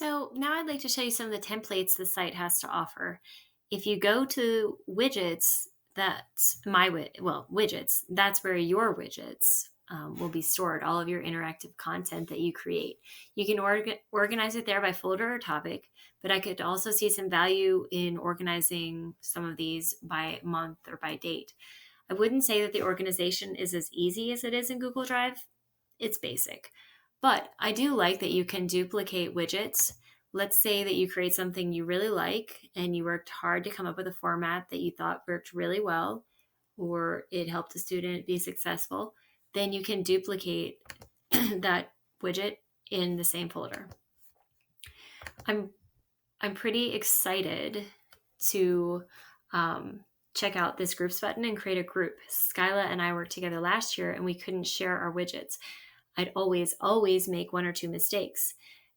So now I'd like to show you some of the templates the site has to offer. If you go to widgets, that's widgets, that's where your widgets will be stored, all of your interactive content that you create. You can organize it there by folder or topic, but I could also see some value in organizing some of these by month or by date. I wouldn't say that the organization is as easy as it is in Google Drive. It's basic. But I do like that you can duplicate widgets. Let's say that you create something you really like and you worked hard to come up with a format that you thought worked really well, or it helped a student be successful. Then you can duplicate that widget in the same folder. I'm I'm pretty excited to check out this groups button and create a group. Skyla and I worked together last year and we couldn't share our widgets. I'd always make one or two mistakes.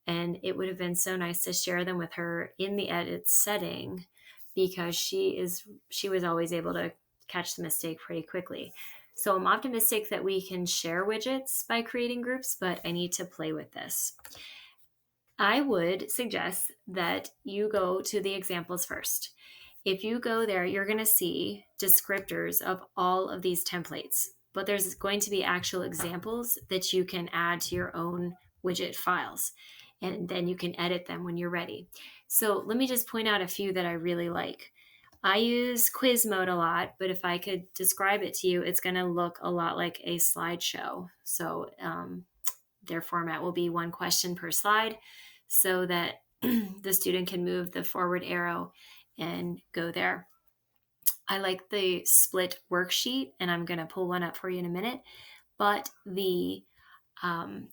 And it would have been so nice to share them with her in the edit setting because she was always able to catch the mistake pretty quickly. So I'm optimistic that we can share widgets by creating groups, but I need to play with this. I would suggest that you go to the examples first. If you go there, you're going to see descriptors of all of these templates, but there's going to be actual examples that you can add to your own widget files, and then you can edit them when you're ready. So let me just point out a few that I really like. I use quiz mode a lot, but if I could describe it to you, it's going to look a lot like a slideshow. So their format will be one question per slide so that the student can move the forward arrow and go there. I like the split worksheet, and I'm going to pull one up for you in a minute. But the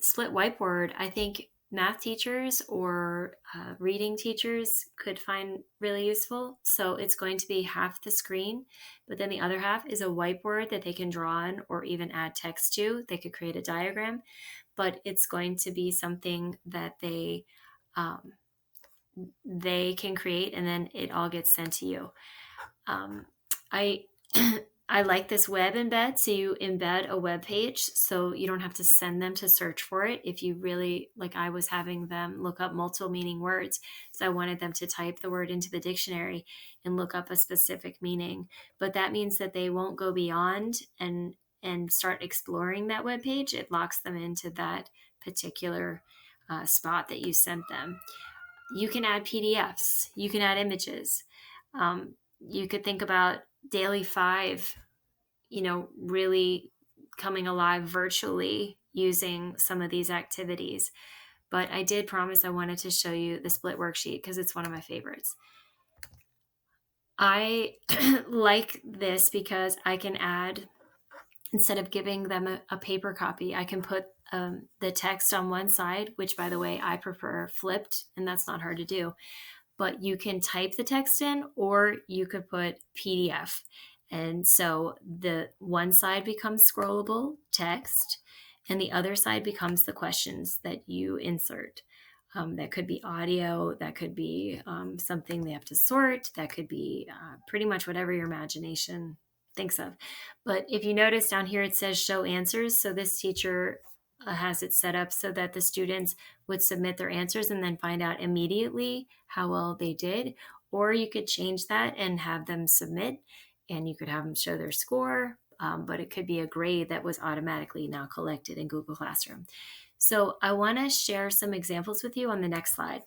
split whiteboard, I think math teachers or reading teachers could find really useful. So it's going to be half the screen, but then the other half is a whiteboard that they can draw on or even add text to. They could create a diagram, but it's going to be something that they can create, and then it all gets sent to you. I I like this web embed. So you embed a web page so you don't have to send them to search for it. If you really, like I was having them look up multiple meaning words. So I wanted them to type the word into the dictionary and look up a specific meaning. But that means that they won't go beyond and start exploring that web page. It locks them into that particular spot that you sent them. You can add PDFs. You can add images. You could think about Daily Five, really coming alive virtually using some of these activities. But I did promise I wanted to show you the split worksheet because it's one of my favorites. I like this because I can add, instead of giving them a paper copy, I can put the text on one side, which, by the way, I prefer flipped, and that's not hard to do. But you can type the text in, or you could put PDF. And so the one side becomes scrollable text, and the other side becomes the questions that you insert. That could be audio, that could be something they have to sort, that could be pretty much whatever your imagination thinks of. But if you notice down here, it says show answers. So this teacher has it set up so that the students would submit their answers and then find out immediately how well they did. Or you could change that and have them submit, and you could have them show their score, but it could be a grade that was automatically now collected in Google Classroom. So I want to share some examples with you on the next slide.